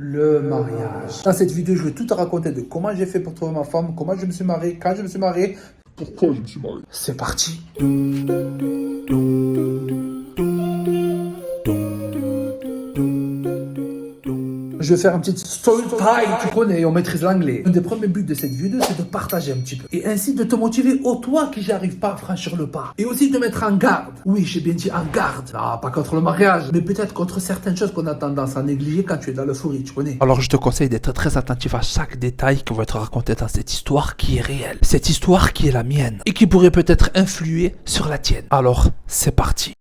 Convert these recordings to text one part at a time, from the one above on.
Le mariage. Dans cette vidéo, je vais tout te raconter de comment j'ai fait pour trouver ma femme, comment je me suis marié, quand je me suis marié, pourquoi je me suis marié. C'est parti. Je vais faire un petit story time, tu connais, on maîtrise l'anglais. Un des premiers buts de cette vidéo, c'est de partager un petit peu. Et ainsi de te motiver, toi qui j'arrive pas à franchir le pas. Et aussi de mettre en garde. Oui, j'ai bien dit en garde. Ah, pas contre le mariage, mais peut-être contre certaines choses qu'on a tendance à négliger quand tu es dans l'euphorie, tu connais. Alors je te conseille d'être très attentif à chaque détail qui va être raconté dans cette histoire qui est réelle. Cette histoire qui est la mienne et qui pourrait peut-être influer sur la tienne. Alors, c'est parti.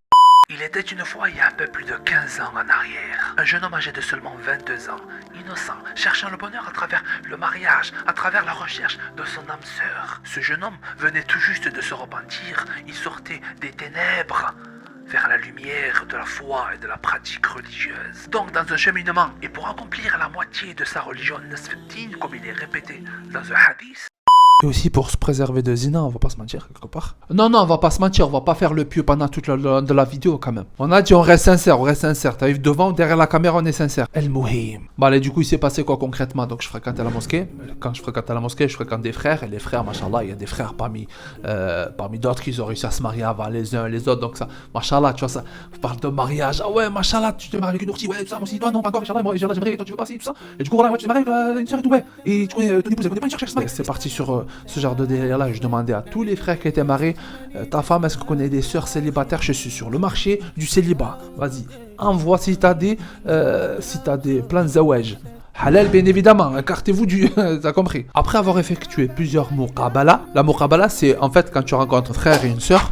Il était une fois, il y a un peu plus de 15 ans en arrière, un jeune homme âgé de seulement 22 ans, innocent, cherchant le bonheur à travers le mariage, à travers la recherche de son âme sœur. Ce jeune homme venait tout juste de se repentir, il sortait des ténèbres vers la lumière de la foi et de la pratique religieuse. Donc dans un cheminement, et pour accomplir la moitié de sa religion Nasfeddin, comme il est répété dans un hadith, et aussi pour se préserver de zina, on va pas se mentir quelque part. Non, on va pas se mentir, on va pas faire le pieux pendant toute de la vidéo quand même. On a dit on reste sincère, T'arrives devant, derrière la caméra, on est sincère. El Mouhim. Bah allez, du coup, il s'est passé quoi concrètement? Donc je fréquentais la mosquée. Quand je fréquentais la mosquée, je fréquente des frères. Et les frères, machallah, il y a des frères parmi d'autres qui ont réussi à se marier avant les uns et les autres. Donc ça, machallah, tu vois ça, on parle de mariage. Ah ouais, machallah, tu te maries avec une ourtie, ouais, tout ça, moi aussi, toi non, pas encore, machallah, moi j'aimerais, toi tu veux pas, si, tout ça. Et du coup, voilà, ouais, tu te maries avec une soeur et tout, ouais. Et tu connais ton épouse, elle connaît pas une soeur, cherche à se marier. C'est parti sur ce genre de délire-là. Je demandais à tous les frères qui étaient mariés, ta femme, est-ce que tu connais des sœurs célibataires? Je suis sur le marché du célibat. Vas-y, envoie si t'as des plans zawaj. Halal, bien évidemment, écartez-vous du... T'as compris. Après avoir effectué plusieurs muqabala, la muqabala, c'est en fait quand tu rencontres un frère et une sœur,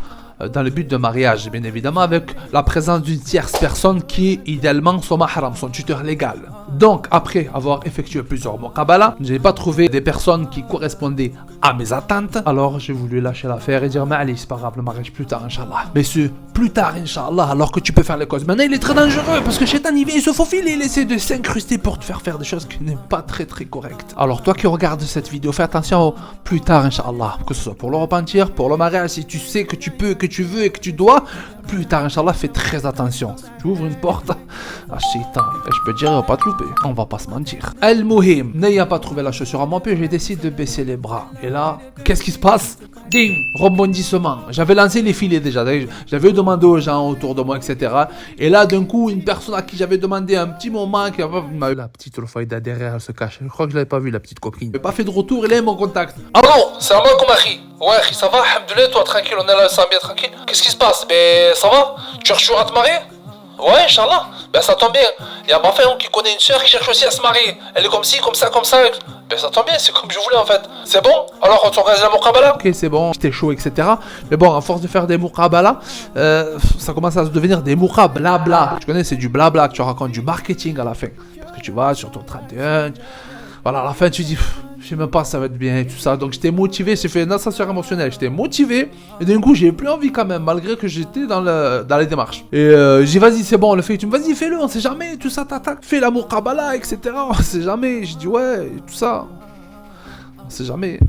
dans le but de mariage, bien évidemment, avec la présence d'une tierce personne qui est idéalement son mahram, son tuteur légal. Donc, après avoir effectué plusieurs muqabala, je n'ai pas trouvé des personnes qui correspondaient à mes attentes. Alors, j'ai voulu lâcher l'affaire et dire, mais allez, c'est pas grave, le mariage plus tard, Inch'Allah. Mais ce plus tard, Inch'Allah, alors que tu peux faire les causes. Maintenant, il est très dangereux parce que Shaitan, il vient, il se faufile et il essaie de s'incruster pour te faire des choses qui n'est pas très correctes. Alors, toi qui regardes cette vidéo, fais attention au plus tard, Inch'Allah. Que ce soit pour le repentir, pour le mariage, si tu sais que tu peux, que tu veux et que tu dois, plus tard, Inch'Allah, fais très attention. Si tu ouvres une porte à Shaitan, je peux te dire, il va pas te louper. On va pas se mentir. El Mouhim, n'ayant pas trouvé la chaussure à mon pied, j'ai décidé de baisser les bras. Et là, qu'est-ce qui se passe? Ding, rebondissement. J'avais lancé les filets déjà. J'avais demandé aux gens autour de moi, etc. Et là, d'un coup, une personne à qui j'avais demandé un petit moment, qui m'a eu la petite Rufaïda derrière, elle se cache. Je crois que je l'avais pas vu, la petite copine. J'ai pas fait de retour, elle est mon contact. Allô, c'est à moi, Komari. Ouais, ça va, alhamdoulilah, toi tranquille, on est là, ça va bien tranquille. Qu'est-ce qui se passe? Ben, ça va? Tu cherches à te marier? Ouais, Inch'Allah. Ben, ça tombe bien. Il y a ma femme qui connaît une soeur qui cherche aussi à se marier. Elle est comme ci, comme ça, comme ça. Ben, ça tombe bien, c'est comme je voulais en fait. C'est bon? Alors, on t'organise la muqabala? Ok, c'est bon, j'étais chaud, etc. Mais bon, à force de faire des muqabala, ça commence à se devenir des blabla. Tu connais, c'est du blabla que tu racontes, du marketing à la fin. Parce que tu vas sur ton 31, voilà, à la fin, tu dis, je sais même pas, ça va être bien et tout ça. Donc, j'étais motivé, j'ai fait une ascension émotionnelle. J'étais motivé, et d'un coup, j'ai plus envie quand même, malgré que j'étais dans les démarches. Et j'ai dit, vas-y, c'est bon, on le fait. Tu me vas-y, fais-le, on sait jamais, tout ça, t'attaques. Fais la muqabala, etc. On sait jamais. J'ai dit, ouais, tout ça. On sait jamais.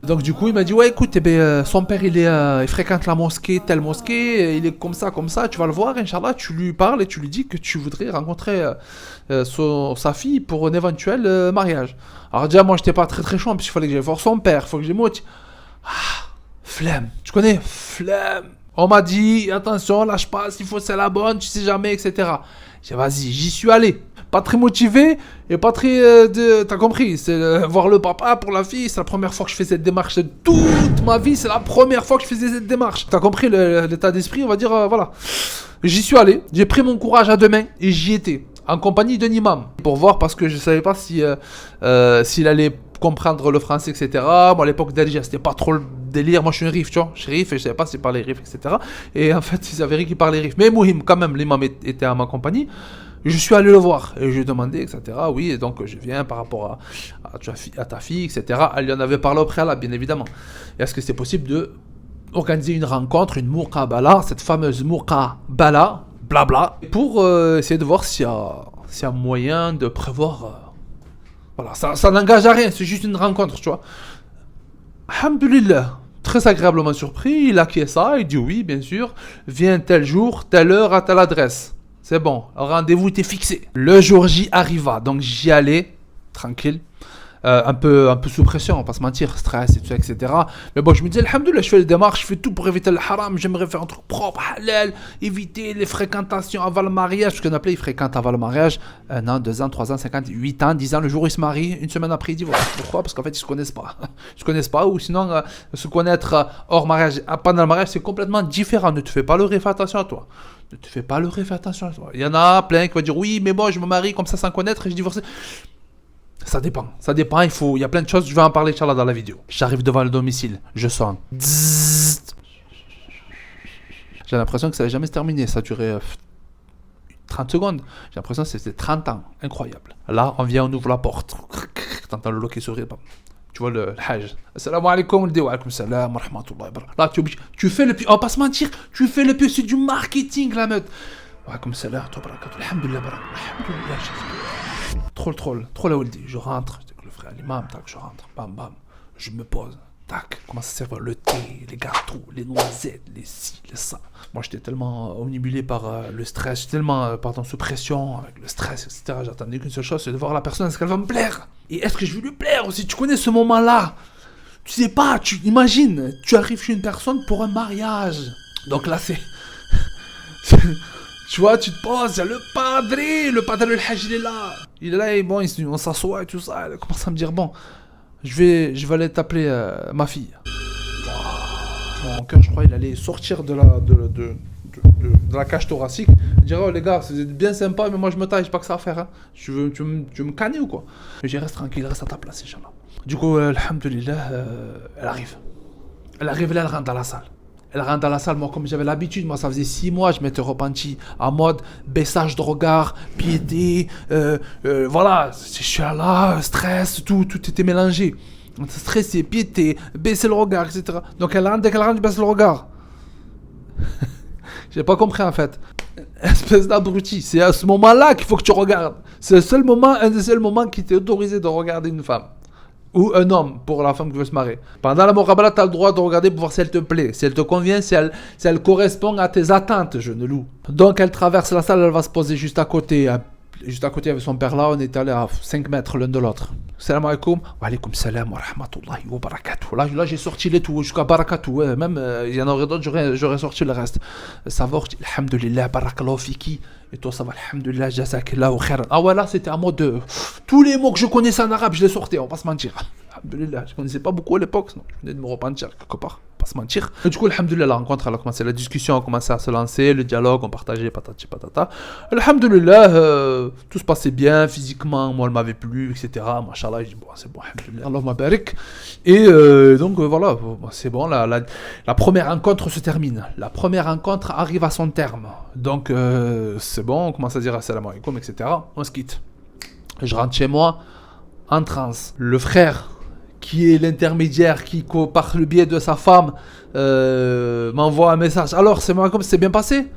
Donc du coup il m'a dit ouais écoute son père il fréquente la mosquée, telle mosquée, il est comme ça, tu vas le voir Inch'Allah, tu lui parles et tu lui dis que tu voudrais rencontrer sa fille pour un éventuel mariage. Alors déjà moi j'étais pas très chaud, puis il fallait que j'aille voir son père, il faut que j'ai motivé. Flemme, tu connais, flemme. On m'a dit attention lâche pas, s'il faut c'est la bonne, tu sais jamais, etc. J'ai dit vas-y, j'y suis allé. Pas très motivé et pas très... t'as compris, c'est voir le papa pour la fille, c'est la première fois que je fais cette démarche de toute ma vie, c'est la première fois que je faisais cette démarche. T'as compris l'état d'esprit, on va dire, voilà. J'y suis allé, j'ai pris mon courage à deux mains et j'y étais, en compagnie d'un imam, pour voir parce que je savais pas si s'il allait comprendre le français, etc. Moi à l'époque d'Alger, c'était pas trop le délire, moi je suis un rif, tu vois, je suis rif et je savais pas s'il parlait rif, etc. Et en fait, il s'avérait qu'il parlait rif. Mais Mouhim, quand même, l'imam était à ma compagnie. Je suis allé le voir et je lui ai demandé, etc. Oui, et donc je viens par rapport à ta fille, etc. Elle lui en avait parlé au préalable, bien évidemment. Et est-ce que c'est possible de organiser une rencontre, une muqabala, cette fameuse muqabala, blabla, pour essayer de voir s'il y a moyen de prévoir... voilà, ça n'engage à rien, c'est juste une rencontre, tu vois. Alhamdulillah. Très agréablement surpris, il acquiesça, il dit oui, bien sûr, viens tel jour, telle heure, à telle adresse. C'est bon, le rendez-vous était fixé. Le jour J arriva, donc j'y allais, tranquille. Un peu sous pression, on va pas se mentir, stress et tout ça, etc. Mais bon, je me disais, alhamdoulilah, je fais les démarches, je fais tout pour éviter le haram, j'aimerais faire un truc propre, halal, éviter les fréquentations avant le mariage, parce qu'on appelait, ils fréquentent avant le mariage, 1 an, 2 ans, 3 ans, 5 ans, 8 ans, 10 ans, le jour où ils se marient, une semaine après, ils divorcent. Pourquoi? Parce qu'en fait, ils se connaissent pas. Ils se connaissent pas, ou sinon, se connaître hors mariage, pendant le mariage, c'est complètement différent. Ne te fais pas leurrer, fais attention à toi. Ne te fais pas leurrer, fais attention à toi. Il y en a plein qui vont dire, oui, mais moi, je me marie comme ça sans connaître et je divorce. Ça dépend, il y a plein de choses, je vais en parler Inch'Allah dans la vidéo. J'arrive devant le domicile, je sonne. J'ai l'impression que ça n'allait jamais se terminer, ça a duré 30 secondes. J'ai l'impression que c'était 30 ans, incroyable. Là, on vient, on ouvre la porte. T'entends le loquet sourire, tu vois le hajj. Assalamu alaikum, on le dit, wa alaikum salam, wa rahmatullah. Là, tu fais le pied, on va pas se mentir, tu fais le pied, c'est du marketing, la meute. Wa alaikum salam, wa barakatuh, alhamdulillah, alhamdulillah. Trop la Waldi. Je rentre, le frère l'imam, tac, je rentre, bam bam, je me pose, tac, commence à servir le thé, les gâteaux, les noisettes, les ci, les ça. Moi j'étais tellement omnibulé par le stress, j'étais tellement sous pression, avec le stress, etc. J'attendais qu'une seule chose, c'est de voir la personne, est-ce qu'elle va me plaire? Et est-ce que je vais lui plaire aussi? Tu connais ce moment-là? Tu sais pas, tu imagines, tu arrives chez une personne pour un mariage. Donc là c'est... Tu vois, tu te poses, il y a le padre le hajj, il est là. Il est là et bon, on s'assoit et tout ça. Il commence à me dire, bon, je vais aller t'appeler ma fille. Mon cœur, je crois, il allait sortir de la cage thoracique. Il dirait, oh les gars, c'est bien sympa, mais moi je me taille, j'ai pas que ça à faire. Hein. Tu veux me canner ou quoi? Je dis, reste tranquille, reste à ta place, Inch'Allah. Du coup, alhamdoulilah, elle arrive. Elle rentre dans la salle. Elle rentre dans la salle, moi comme j'avais l'habitude, moi ça faisait 6 mois, je m'étais repenti en mode baissage de regard, piété, voilà, je suis là, stress, tout était mélangé. Stressé, piété, baisser le regard, etc. Donc elle rentre, dès qu'elle rentre, je baisse le regard. J'ai pas compris en fait. Espèce d'abruti, c'est à ce moment-là qu'il faut que tu regardes. C'est un des seuls moments qui t'est autorisé de regarder une femme. Ou un homme, pour la femme qui veut se marier. Pendant la Muqabala, tu as le droit de regarder pour voir si elle te plaît, si elle te convient, si elle correspond à tes attentes, jeune loup. Donc elle traverse la salle, elle va se poser juste à côté. Juste à côté avec son père là, on est allé à 5 mètres l'un de l'autre. Salam alaikum. Wa alaikum salam wa rahmatullahi wa barakatuh. Là j'ai sorti les tout, jusqu'à barakatuh. Ouais, même il y en aurait d'autres, j'aurais sorti le reste. Ça va, alhamdulillah, barakallahu fiki. Et toi ça va, alhamdulillah, jazakillahu khairan. Ah ouais, là c'était un mot de... Tous les mots que je connaissais en arabe, je les sortais, on va pas se mentir. Alhamdulillah, je connaissais pas beaucoup à l'époque, non. Je venais de me repentir quelque part, pas se mentir. Et du coup, alhamdulillah, la rencontre, elle a commencé, la discussion a commencé à se lancer, le dialogue, on partageait patati patata. Alhamdulillah, tout se passait bien, physiquement, moi elle m'avait plu, etc. Machallah, je dis bon, c'est bon, alhamdulillah, Allah m'abarik. Et donc voilà, c'est bon, la première rencontre se termine. La première rencontre arrive à son terme. Donc c'est bon, on commence à dire assalamu alaikum, etc. On se quitte. Je rentre chez moi, en transe. Le frère, qui est l'intermédiaire, qui par le biais de sa femme m'envoie un message. Alors, c'est bien passé?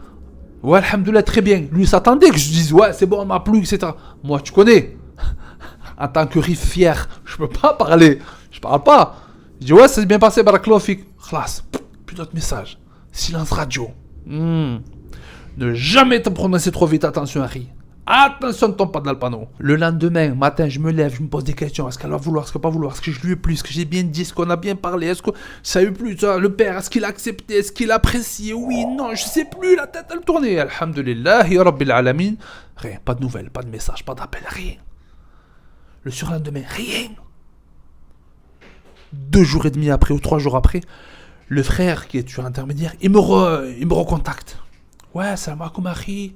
Ouais, alhamdoulilah, très bien. Lui s'attendait que je dise ouais, c'est bon, on m'a plu, etc. Moi, tu connais, en tant que riff fier, je peux pas parler. Je parle pas. Je dis ouais, c'est bien passé, barakallahu fik. Khlas, plus d'autres messages. Silence radio. Ne jamais te prononcer trop vite, attention Harry. Attention, ne tombe pas dans le panneau. Le lendemain, matin, je me lève, je me pose des questions. Est-ce qu'elle va vouloir, est-ce qu'elle va pas vouloir? Est-ce que je lui ai plu? Est-ce que j'ai bien dit? Est-ce qu'on a bien parlé? Est-ce que ça a eu plu? Le père, est-ce qu'il a accepté? Est-ce qu'il a apprécié? Oui, non, je sais plus, la tête elle tournait. Alhamdulillah, ya Rabbil Alamin. Rien, pas de nouvelles, pas de messages, pas d'appel, rien. Le surlendemain, rien. 2 jours et demi après ou 3 jours après, le frère qui est sur intermédiaire, il me recontacte. Ouais, salam alaikum akhi.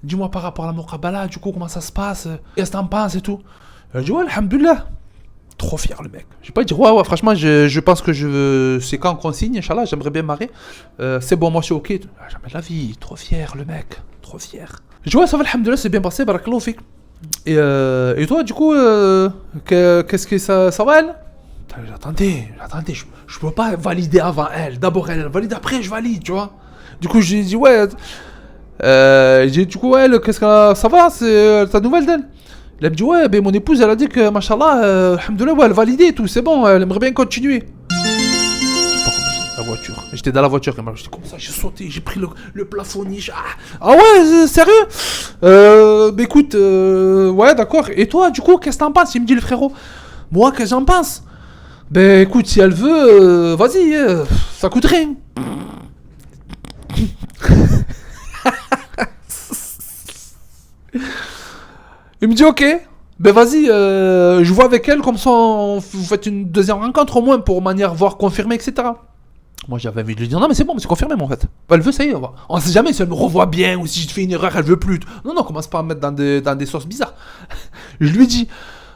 Dis-moi par rapport à la Muqabala, du coup, comment ça se passe? Qu'est-ce que t'en penses et tout? Je dis ouais, alhamdulillah. Trop fier le mec. Je vais pas dire ouais, franchement, je pense que c'est quand qu'on signe, Inch'Allah, j'aimerais bien marrer. C'est bon, moi je suis ok. Jamais de la vie, trop fier le mec, trop fier. Je dis ouais, ça va, alhamdulillah, c'est bien passé, barakallahu fik. Et toi, du coup, qu'est-ce que ça va elle? Attendez, je peux pas valider avant elle. D'abord elle valide, après je valide, tu vois. Du coup, j'ai dit ouais. Du coup, elle, qu'est-ce que ça va? C'est ta nouvelle d'elle? Elle me dit ouais, ben mon épouse elle a dit que machallah, alhamdoulilah, ouais, elle validé et tout, c'est bon, elle aimerait bien continuer. voiture. J'étais dans la voiture, et moi, j'étais comme ça, j'ai sauté, j'ai pris le plafonnier. Ah ouais, sérieux? Bah écoute, ouais, d'accord. Et toi, du coup, qu'est-ce que t'en penses? Il me dit le frérot. Moi, qu'est-ce que j'en pense? Ben écoute, si elle veut, vas-y, ça coûte rien. Il me dit ok, ben vas-y, je vois avec elle, comme ça vous faites une deuxième rencontre au moins pour manière voir confirmer, etc. Moi j'avais envie de lui dire non mais c'est bon, mais c'est confirmé moi en fait. Elle veut, ça y est, on sait jamais si elle me revoit bien ou si je fais une erreur, elle veut plus. Non, commence pas à me mettre dans des sources bizarres. Je lui dis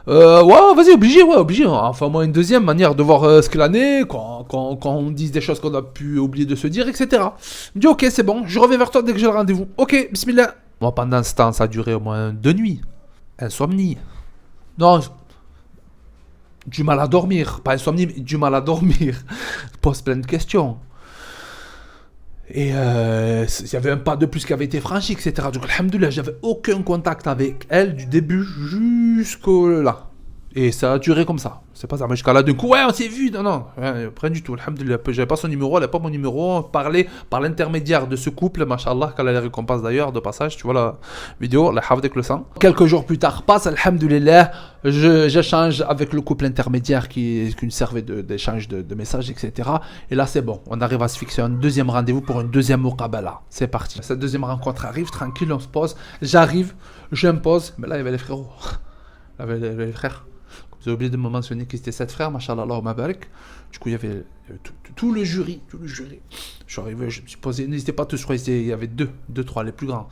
ouais, vas-y, obligé. Enfin, moi, une deuxième manière de voir ce qu'il en est, quand on dit des choses qu'on a pu oublier de se dire, etc. Il me dit, ok, c'est bon, je reviens vers toi dès que j'ai le rendez-vous. Ok, bismillah. Moi, pendant ce temps, ça a duré au moins 2 nuits. Insomnie. Non, du mal à dormir. Pas insomnie, mais du mal à dormir. Je pose plein de questions. Et il y avait un pas de plus qui avait été franchi, etc. Donc, alhamdoulilah, j'avais aucun contact avec elle du début jusqu'au là. Et ça a duré comme ça. C'est pas ça. Mais jusqu'à là, d'un coup, ouais, on s'est vu. Non, rien du tout. Alhamdoulilah, j'avais pas son numéro, elle n'avait pas mon numéro. On parlait par l'intermédiaire de ce couple, machallah, qu'elle a les récompenses d'ailleurs, de passage. Tu vois la vidéo, la havdek le sang. Quelques jours plus tard passe, alhamdoulilah, j'échange avec le couple intermédiaire qui nous servait d'échange de messages, etc. Et là, c'est bon. On arrive à se fixer un deuxième rendez-vous pour une deuxième muqabala. C'est parti. Cette deuxième rencontre arrive, tranquille, on se pose. J'arrive, je me pose. Mais là, il y avait les frérots. Il y avait les frères. J'ai oublié de me mentionner qu'ils étaient 7 frères, machallah, Allahumma barik. Du coup, il y avait tout le jury. Je suis arrivé, je me suis posé, n'hésitez pas tous, je crois qu'il y avait 3, les plus grands.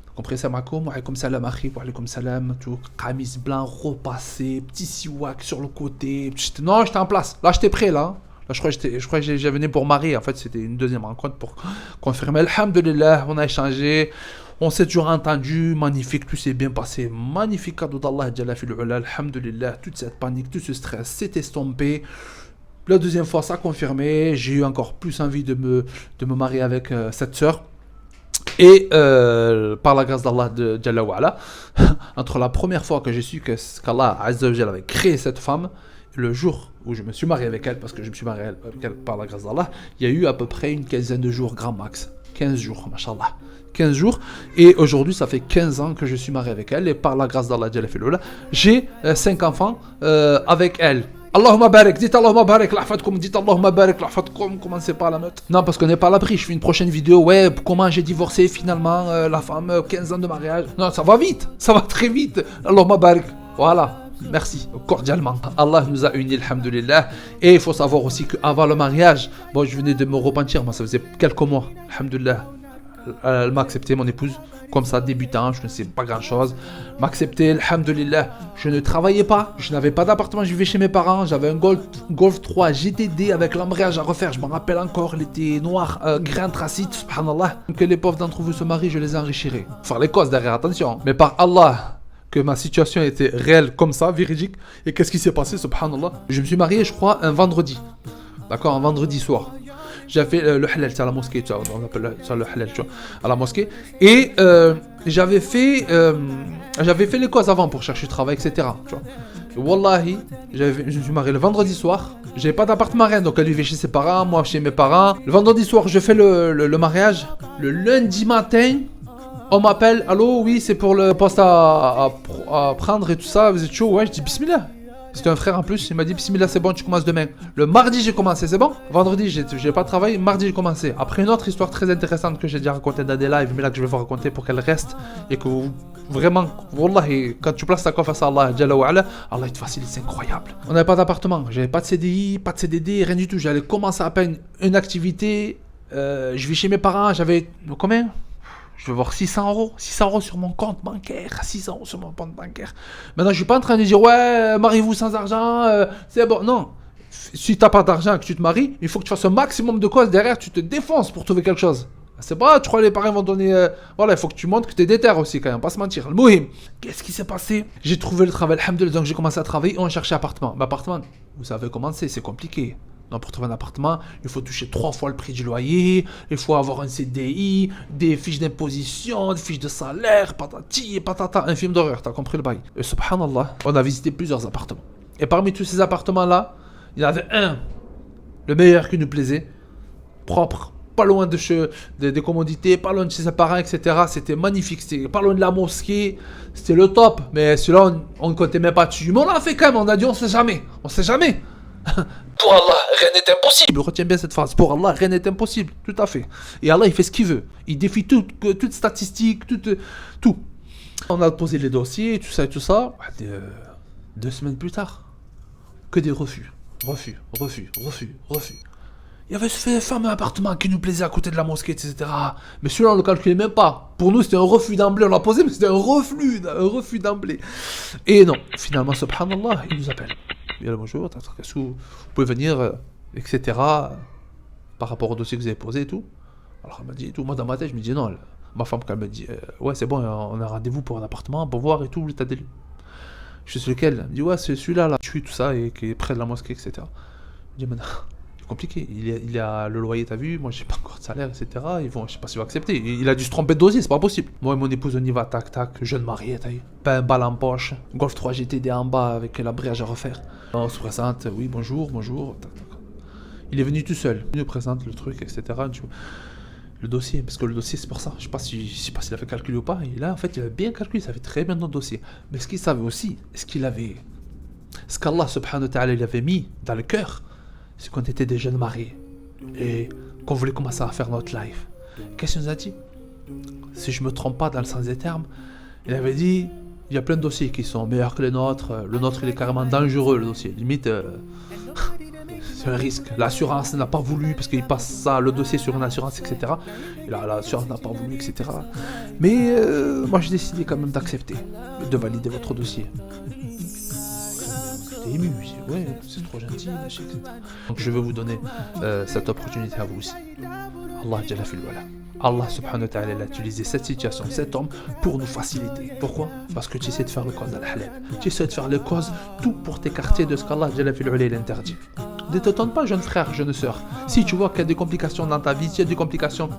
Donc, après ça, wa alaykoum salam, akhi, wa alaykoum salam, tout, camis blanc repassé, petit siwak sur le côté. Non, j'étais en place. Là, j'étais prêt, là. Là, je crois que j'ai venu pour marier. En fait, c'était une deuxième rencontre pour confirmer. Alhamdulillah, on a échangé. On s'est toujours entendu, magnifique, tout s'est bien passé, magnifique cadeau d'Allah, Jalla fil ula, alhamdulillah, toute cette panique, tout ce stress s'est estompé. La deuxième fois, ça a confirmé, j'ai eu encore plus envie de me marier avec cette sœur. Et par la grâce d'Allah de Jalla wa'ala, entre la première fois que j'ai su qu'Allah Azza wa Jalla avait créé cette femme, le jour où je me suis marié avec elle, parce que je me suis marié avec elle par la grâce d'Allah, il y a eu à peu près une quinzaine de jours, grand max. 15 jours, mashallah. 15 jours. Et aujourd'hui, ça fait 15 ans que je suis marié avec elle. Et par la grâce d'Allah, j'ai 5 enfants avec elle. Allahumma barik, dites Allahumma barik, l'afadkoum, dites Allahumma barik, l'afadkoum, commencez pas à la meute. Non, parce qu'on n'est pas à l'abri, je fais une prochaine vidéo, ouais, comment j'ai divorcé finalement, la femme, 15 ans de mariage. Non, ça va vite, ça va très vite. Allahumma barik, voilà. Merci, cordialement. Allah nous a unis, alhamdulillah. Et il faut savoir aussi qu'avant le mariage, bon, je venais de me repentir, moi, ça faisait quelques mois, alhamdulillah. Elle m'a accepté, mon épouse, comme ça, débutant, je ne sais pas grand chose. M'a accepté, alhamdulillah. Je ne travaillais pas, je n'avais pas d'appartement, je vivais chez mes parents. J'avais un Golf 3 GTD avec l'embrayage à refaire, je me rappelle encore, il était noir, gris anthracite, subhanallah. Que les pauvres d'entre vous se marient, je les enrichirai. Faire les causes derrière, attention. Mais par Allah, que ma situation était réelle comme ça, véridique. Et qu'est-ce qui s'est passé, subhanallah? Je me suis marié, je crois, un vendredi. D'accord, un vendredi soir. J'ai fait le halal, c'est à la mosquée, tu vois, on appelle ça le halal, tu vois, à la mosquée. Et j'avais fait les causes avant pour chercher du travail, etc. Tu vois. Et wallahi, je me suis marié le vendredi soir. J'avais pas d'appartement, rien, donc elle vivait chez ses parents, moi chez mes parents. Le vendredi soir, je fais le mariage. Le lundi matin, on m'appelle, allô, oui, c'est pour le poste à prendre et tout ça, vous êtes chaud? Ouais, je dis bismillah. C'était un frère en plus, il m'a dit bismillah, c'est bon, tu commences demain. Le mardi, j'ai commencé, c'est bon. Vendredi, j'ai pas travaillé, mardi, j'ai commencé. Après, une autre histoire très intéressante que j'ai déjà racontée dans des lives, mais là que je vais vous raconter pour qu'elle reste et que vous, vraiment, wallahi, quand tu places ta confiance à Allah, Jalla wa ala, Allah il te facilite, c'est incroyable. On n'avait pas d'appartement, j'avais pas de CDI, pas de CDD, rien du tout. J'allais commencer à peine une activité. Je vis chez mes parents, j'avais combien? Je vais voir 600 euros. 600 euros sur mon compte bancaire. 600 euros sur mon compte bancaire. Maintenant, je suis pas en train de dire, ouais, mariez-vous sans argent, c'est bon. Non. Si t'as pas d'argent et que tu te maries, il faut que tu fasses un maximum de causes derrière, tu te défonces pour trouver quelque chose. C'est pas, tu crois que les parents vont donner... voilà, il faut que tu montres que t'es déter aussi quand même, pas se mentir. Le mouhim. Qu'est-ce qui s'est passé? J'ai trouvé le travail, alhamdoulilah, donc j'ai commencé à travailler et on cherchait appartement. Mais appartement, vous savez comment c'est compliqué. Non, pour trouver un appartement, il faut toucher 3 fois le prix du loyer, il faut avoir un CDI, des fiches d'imposition, des fiches de salaire, patati et patata, un film d'horreur, t'as compris le bail. Et subhanallah, on a visité plusieurs appartements. Et parmi tous ces appartements-là, il y en avait un, le meilleur qui nous plaisait, propre, pas loin des commodités, pas loin de chez ses parents, etc. C'était magnifique, c'était pas loin de la mosquée, c'était le top. Mais celui-là, on ne comptait même pas dessus. Mais on l'a fait quand même, on a dit on sait jamais. Pour Allah, rien n'est impossible. Retiens bien cette phrase, pour Allah, rien n'est impossible, tout à fait. Et Allah, il fait ce qu'il veut. Il défie toute statistique, tout. On a posé les dossiers, tout ça. 2 semaines plus tard, que des refus. Il y avait ce fameux appartement qui nous plaisait à côté de la mosquée, etc. Mais celui-là, on le calculait même pas. Pour nous, c'était un refus d'emblée. On l'a posé, mais c'était un refus d'emblée. Et non, finalement, subhanallah, il nous appelle. Il y a le bonjour, vous pouvez venir, etc. Par rapport au dossier que vous avez posé et tout. Alors, elle m'a dit et tout. Moi, dans ma tête, je me dis non. Ma femme, quand elle me dit, ouais, c'est bon, on a rendez-vous pour un appartement, pour voir et tout, l'état des lieux. Je sais lequel. Elle me dit, ouais, c'est celui-là, là, tu tout ça, et qui est près de la mosquée, etc. Je dis, maintenant, c'est compliqué. Il y a le loyer, t'as vu, moi, j'ai pas encore de salaire, etc. Je sais pas s'il va accepter. Il a dû se tromper de dossier, c'est pas possible. Moi et mon épouse, on y va, tac, jeune marié, t'as vu. Pas un balle en poche, Golf 3 GTD en bas avec la brèche à refaire. On se présente, oui, bonjour, tac. Il est venu tout seul. Il nous présente le truc, etc. Le dossier, parce que le dossier, c'est pour ça. Je sais pas s'il avait calculé ou pas. Et là, en fait, il avait bien calculé, il savait très bien notre dossier. Mais ce qu'il savait aussi, ce qu'Allah subhanahu wa ta'ala il avait mis dans le cœur, c'est qu'on était des jeunes mariés et qu'on voulait commencer à faire notre life. Qu'est-ce qu'il nous a dit? Si je me trompe pas dans le sens des termes, il avait dit, il y a plein de dossiers qui sont meilleurs que les nôtres. Le nôtre, il est carrément dangereux, le dossier. Limite, c'est un risque. L'assurance n'a pas voulu, parce qu'il passe le dossier sur une assurance, etc. Et là, l'assurance n'a pas voulu, etc. Mais moi, j'ai décidé quand même d'accepter, de valider votre dossier. J'étais ému, j'ai dit, ouais, c'est trop gentil, etc. Donc je veux vous donner cette opportunité à vous aussi. Allah Jalla fil Wala. Allah subhanahu wa ta'ala a utilisé cette situation, cet homme, pour nous faciliter. Pourquoi? Parce que tu essaies de faire le cause al-halal. Tu essaies de faire le cause, tout pour t'écarter de ce qu'Allah Jalla fil Wala interdit. Ne t'étonne pas, jeune frère, jeune sœur. Si tu vois qu'il y a des complications dans ta vie, s'il y a des complications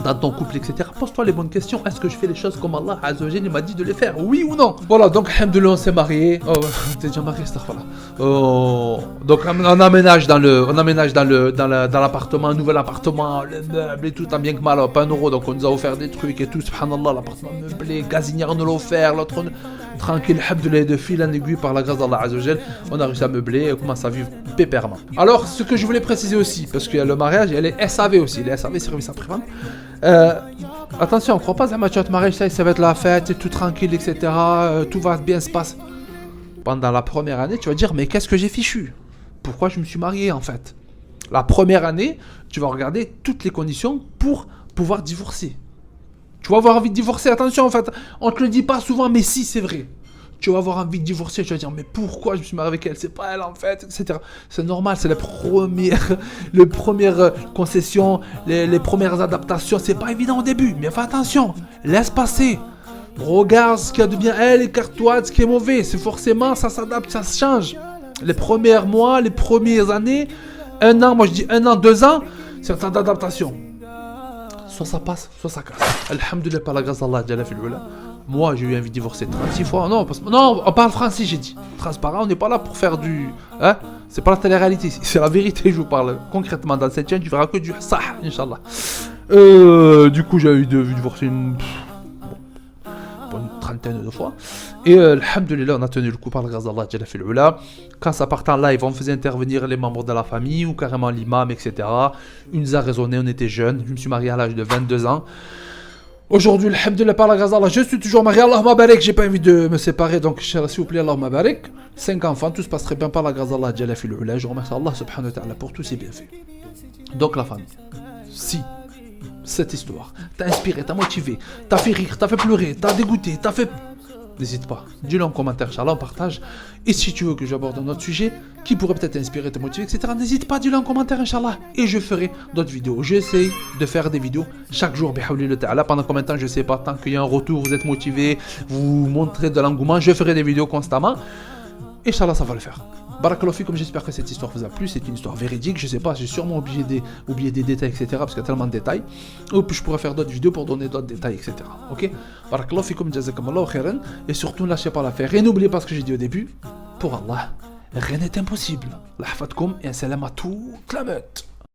dans ton couple, etc., pose-toi les bonnes questions. Est-ce que je fais les choses comme Allah Azza wa Jalla m'a dit de les faire? Oui ou non? Voilà, donc, alhamdoulilah, on s'est marié. Oh, t'es déjà marié, astaghfirullah. Oh, donc, on aménage dans l'appartement, un nouvel appartement, le meuble et tout, tant bien que mal, pas €1. Donc, on nous a offert des trucs et tout, subhanallah, l'appartement meublé, gazinière, on nous l'a offert, l'autre, tranquille, alhamdoulilah, de fil en aiguille, par la grâce d'Allah Azza wa Jalla, on a réussi à meubler et on commence à vivre pépèrement. Alors, ce que je voulais préciser aussi, parce qu'il y a le mariage, il y a les SAV aussi, les SAV, service après-vente. Attention, on ne croit pas à tu vas te marier, ça va être la fête, c'est tout tranquille, etc. Tout va bien se passer. Pendant la première année, tu vas dire, mais qu'est-ce que j'ai fichu? Pourquoi je me suis marié en fait? La première année, tu vas regarder toutes les conditions pour pouvoir divorcer. Tu vas avoir envie de divorcer, attention en fait, on ne te le dit pas souvent, mais si c'est vrai. Tu vas avoir envie de divorcer, tu vas dire mais pourquoi je me suis marié avec elle, c'est pas elle en fait, etc. C'est normal, c'est les premières concessions, les premières adaptations, c'est pas évident au début, mais fais attention, laisse passer. Regarde ce qu'il y a de bien, écarte-toi de ce qui est mauvais, c'est forcément, ça s'adapte, ça se change. Les premiers mois, les premières années, 1 an, moi je dis 1 an, 2 ans, c'est un temps d'adaptation. Soit ça passe, soit ça casse. Alhamdulillah, par la grâce d'Allah, Jalla fil Ula. Moi, j'ai eu envie de divorcer 36 fois. Non, on parle français, j'ai dit. Transparent, on n'est pas là pour faire du... Hein? C'est pas la télé-réalité, c'est la vérité, je vous parle. Concrètement, dans cette chaîne, tu verras que du sah, Inch'Allah. Du coup, j'ai eu de divorcer une trentaine de fois. Et alhamdulillah, on a tenu le coup par la grâce d'Allah, Jalla fil Ula. Quand ça partait en live, on faisait intervenir les membres de la famille ou carrément l'imam, etc. Il nous a raisonné, on était jeunes. Je me suis marié à l'âge de 22 ans. Aujourd'hui, alhamdulillah, par la grâce d'Allah, je suis toujours marié. Allahumma barik, j'ai pas envie de me séparer, donc s'il vous plaît, Allahumma barik. 5 enfants, tout se passe très bien par la grâce d'Allah, Jalla fil Ula. Je remercie Allah subhanahu wa ta'ala pour tous ses bienfaits. Donc la famille, si cette histoire t'a inspiré, t'a motivé, t'a fait rire, t'a fait pleurer, t'a dégoûté, t'a fait... N'hésite pas, dis-le en commentaire, Inch'Allah, on partage. Et si tu veux que j'aborde un autre sujet qui pourrait peut-être t'inspirer, te motiver, etc., n'hésite pas, dis-le en commentaire, Inch'Allah. Et je ferai d'autres vidéos. J'essaie de faire des vidéos chaque jour, bihawlillah ta'ala. Pendant combien de temps, je sais pas, tant qu'il y a un retour, vous êtes motivé, vous montrez de l'engouement, je ferai des vidéos constamment. Inch'Allah, ça va le faire. Barakallahu fikum, j'espère que cette histoire vous a plu. C'est une histoire véridique, je sais pas, j'ai sûrement oublié des détails, etc. Parce qu'il y a tellement de détails. Ou puis je pourrais faire d'autres vidéos pour donner d'autres détails, etc. Ok? Barakallahu fikum, jazakumullahu khairan. Et surtout, ne lâchez pas l'affaire. Et n'oubliez pas ce que j'ai dit au début. Pour Allah, rien n'est impossible. Lahfatkoum et un salam à toute la meute.